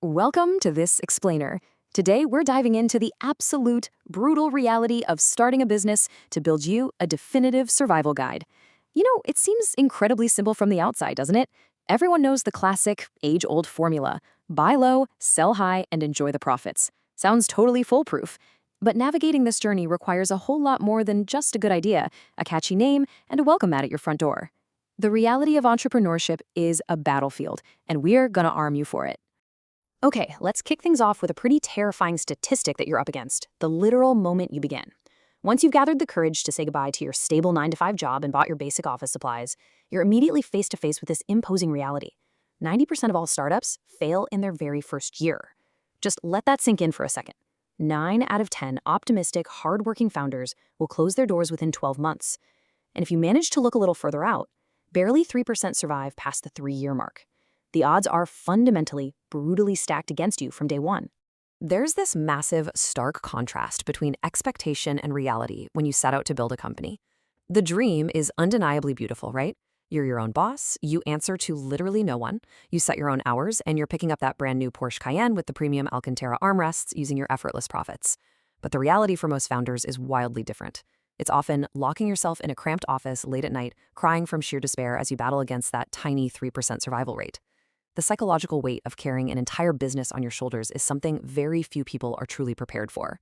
Welcome to This Explainer. Today, we're diving into the absolute, brutal reality of starting a business to build you a definitive survival guide. It seems incredibly simple from the outside, doesn't it? Everyone knows the classic, age-old formula. Buy low, sell high, and enjoy the profits. Sounds totally foolproof. But navigating this journey requires a whole lot more than just a good idea, a catchy name, and a welcome mat at your front door. The reality of entrepreneurship is a battlefield, and we're gonna arm you for it. Okay, let's kick things off with a pretty terrifying statistic that you're up against, the literal moment you begin. Once you've gathered the courage to say goodbye to your stable 9-to-5 job and bought your basic office supplies, you're immediately face to face with this imposing reality. 90% of all startups fail in their very first year. Just let that sink in for a second. 9 out of 10 optimistic, hardworking founders will close their doors within 12 months. And if you manage to look a little further out, barely 3% survive past the 3-year mark. The odds are fundamentally, brutally stacked against you from day one. There's this massive, stark contrast between expectation and reality when you set out to build a company. The dream is undeniably beautiful, right? You're your own boss, you answer to literally no one, you set your own hours, and you're picking up that brand new Porsche Cayenne with the premium Alcantara armrests using your effortless profits. But the reality for most founders is wildly different. It's often locking yourself in a cramped office late at night, crying from sheer despair as you battle against that tiny 3% survival rate. The psychological weight of carrying an entire business on your shoulders is something very few people are truly prepared for.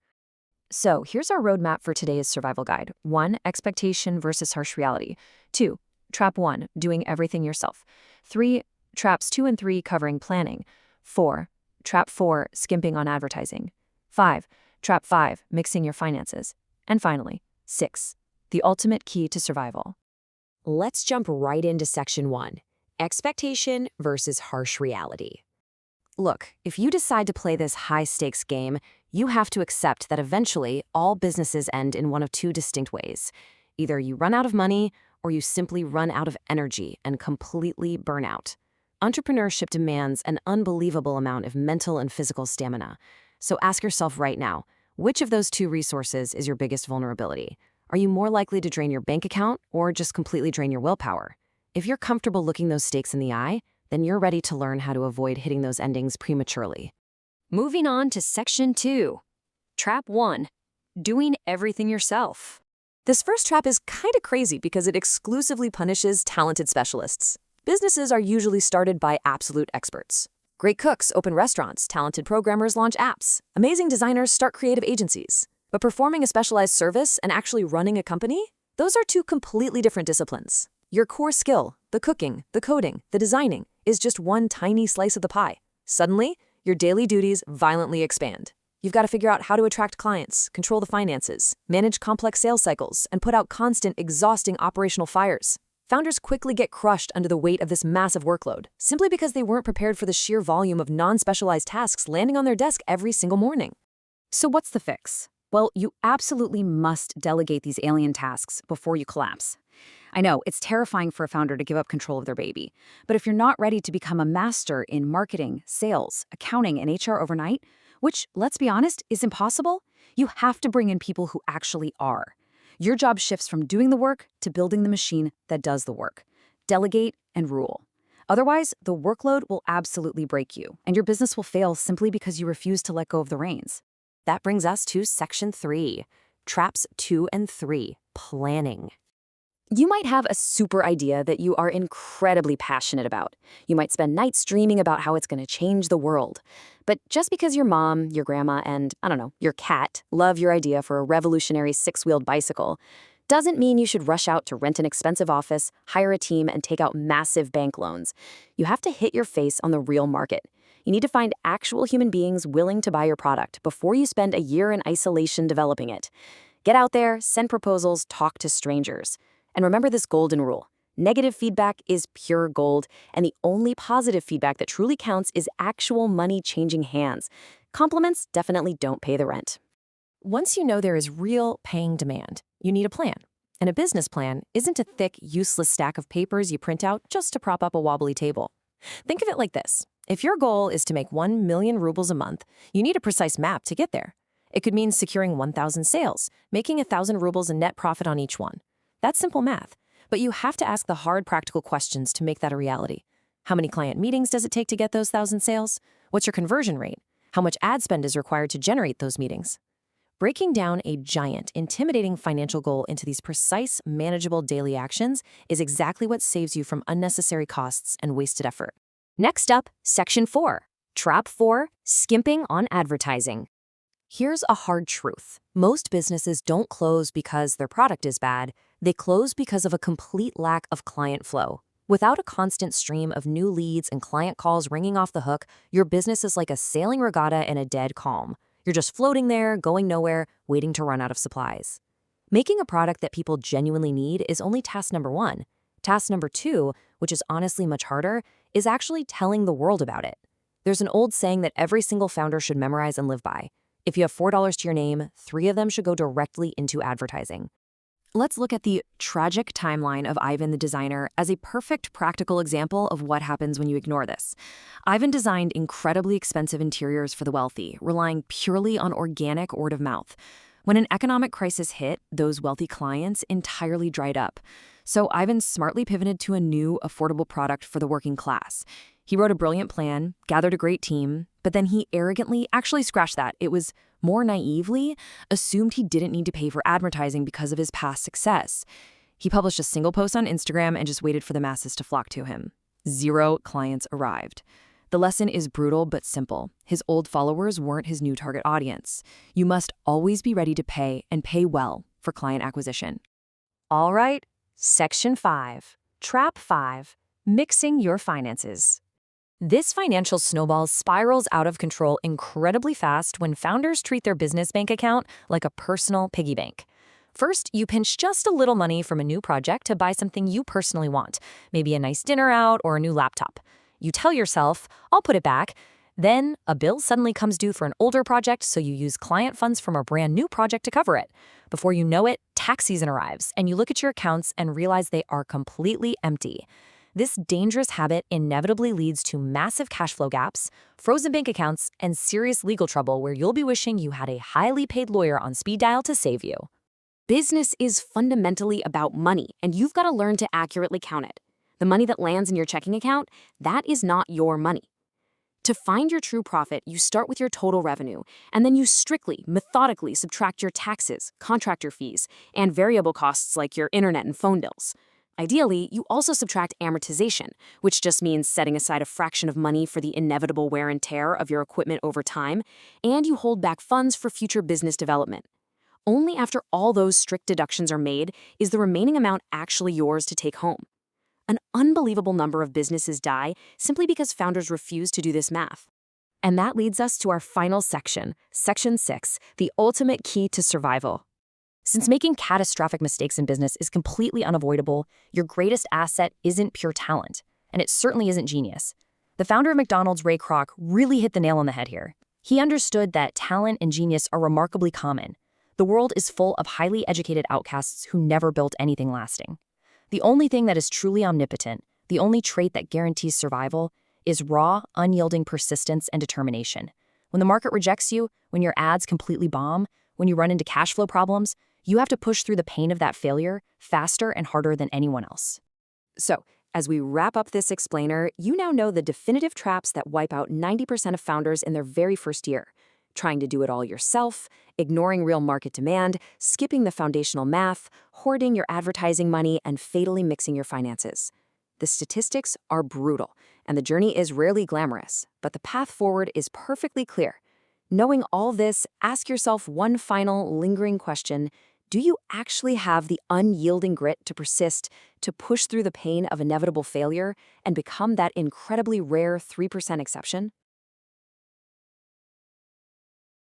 So here's our roadmap for today's survival guide. 1. Expectation versus harsh reality. 2. Trap 1, doing everything yourself. 3. Traps 2 and 3, covering planning. 4. Trap 4, skimping on advertising. 5. Trap 5, mixing your finances. And finally, 6. The ultimate key to survival. Let's jump right into section 1. Expectation versus harsh reality. Look, if you decide to play this high-stakes game, you have to accept that eventually all businesses end in one of two distinct ways. Either you run out of money, or you simply run out of energy and completely burn out. Entrepreneurship demands an unbelievable amount of mental and physical stamina. So ask yourself right now, which of those two resources is your biggest vulnerability? Are you more likely to drain your bank account or just completely drain your willpower? If you're comfortable looking those stakes in the eye, then you're ready to learn how to avoid hitting those endings prematurely. Moving on to section 2. Trap 1. Doing everything yourself. This first trap is kind of crazy because it exclusively punishes talented specialists. Businesses are usually started by absolute experts. Great cooks open restaurants, talented programmers launch apps, amazing designers start creative agencies. But performing a specialized service and actually running a company? Those are two completely different disciplines. Your core skill, the cooking, the coding, the designing, is just one tiny slice of the pie. Suddenly, your daily duties violently expand. You've got to figure out how to attract clients, control the finances, manage complex sales cycles, and put out constant, exhausting operational fires. Founders quickly get crushed under the weight of this massive workload, simply because they weren't prepared for the sheer volume of non-specialized tasks landing on their desk every single morning. So what's the fix? Well, you absolutely must delegate these alien tasks before you collapse. I know, it's terrifying for a founder to give up control of their baby. But if you're not ready to become a master in marketing, sales, accounting, and HR overnight, which, let's be honest, is impossible, you have to bring in people who actually are. Your job shifts from doing the work to building the machine that does the work. Delegate and rule. Otherwise, the workload will absolutely break you, and your business will fail simply because you refuse to let go of the reins. That brings us to section 3. Traps 2 and 3. Planning. You might have a super idea that you are incredibly passionate about. You might spend nights dreaming about how it's going to change the world. But just because your mom, your grandma, and, your cat love your idea for a revolutionary 6-wheeled bicycle, doesn't mean you should rush out to rent an expensive office, hire a team, and take out massive bank loans. You have to hit your face on the real market. You need to find actual human beings willing to buy your product before you spend a year in isolation developing it. Get out there, send proposals, talk to strangers. And remember this golden rule. Negative feedback is pure gold, and the only positive feedback that truly counts is actual money changing hands. Compliments definitely don't pay the rent. Once you know there is real paying demand, you need a plan. And a business plan isn't a thick, useless stack of papers you print out just to prop up a wobbly table. Think of it like this. If your goal is to make 1 million rubles a month, you need a precise map to get there. It could mean securing 1,000 sales, making 1,000 rubles in net profit on each one. That's simple math, but you have to ask the hard practical questions to make that a reality. How many client meetings does it take to get those 1,000 sales? What's your conversion rate? How much ad spend is required to generate those meetings? Breaking down a giant, intimidating financial goal into these precise, manageable daily actions is exactly what saves you from unnecessary costs and wasted effort. Next up, Section 4. Trap 4. Skimping on advertising. Here's a hard truth. Most businesses don't close because their product is bad. They close because of a complete lack of client flow. Without a constant stream of new leads and client calls ringing off the hook, your business is like a sailing regatta in a dead calm. You're just floating there, going nowhere, waiting to run out of supplies. Making a product that people genuinely need is only task number 1. Task number 2, which is honestly much harder, is actually telling the world about it. There's an old saying that every single founder should memorize and live by. If you have $4 to your name, 3 of them should go directly into advertising. Let's look at the tragic timeline of Ivan the designer as a perfect practical example of what happens when you ignore this. Ivan designed incredibly expensive interiors for the wealthy, relying purely on organic word of mouth. When an economic crisis hit, those wealthy clients entirely dried up. So Ivan smartly pivoted to a new, affordable product for the working class. He wrote a brilliant plan, gathered a great team, but then he arrogantly, actually scratched that, it was more naively, assumed he didn't need to pay for advertising because of his past success. He published a single post on Instagram and just waited for the masses to flock to him. 0 clients arrived. The lesson is brutal but simple. His old followers weren't his new target audience. You must always be ready to pay, and pay well, for client acquisition. All right, Section 5. Trap 5. Mixing your finances. This financial snowball spirals out of control incredibly fast when founders treat their business bank account like a personal piggy bank. First, you pinch just a little money from a new project to buy something you personally want, maybe a nice dinner out or a new laptop. You tell yourself, I'll put it back. Then, a bill suddenly comes due for an older project, so you use client funds from a brand new project to cover it. Before you know it, tax season arrives, and you look at your accounts and realize they are completely empty. This dangerous habit inevitably leads to massive cash flow gaps, frozen bank accounts, and serious legal trouble where you'll be wishing you had a highly paid lawyer on speed dial to save you. Business is fundamentally about money, and you've got to learn to accurately count it. The money that lands in your checking account, that is not your money. To find your true profit, you start with your total revenue, and then you strictly, methodically subtract your taxes, contractor fees, and variable costs like your internet and phone bills. Ideally, you also subtract amortization, which just means setting aside a fraction of money for the inevitable wear and tear of your equipment over time, and you hold back funds for future business development. Only after all those strict deductions are made is the remaining amount actually yours to take home. An unbelievable number of businesses die simply because founders refuse to do this math. And that leads us to our final section, Section 6, the ultimate key to survival. Since making catastrophic mistakes in business is completely unavoidable, your greatest asset isn't pure talent, and it certainly isn't genius. The founder of McDonald's, Ray Kroc, really hit the nail on the head here. He understood that talent and genius are remarkably common. The world is full of highly educated outcasts who never built anything lasting. The only thing that is truly omnipotent, the only trait that guarantees survival, is raw, unyielding persistence and determination. When the market rejects you, when your ads completely bomb, when you run into cash flow problems, you have to push through the pain of that failure faster and harder than anyone else. So, as we wrap up this explainer, you now know the definitive traps that wipe out 90% of founders in their very first year. Trying to do it all yourself, ignoring real market demand, skipping the foundational math, hoarding your advertising money, and fatally mixing your finances. The statistics are brutal, and the journey is rarely glamorous, but the path forward is perfectly clear. Knowing all this, ask yourself one final, lingering question. Do you actually have the unyielding grit to persist, to push through the pain of inevitable failure, and become that incredibly rare 3% exception?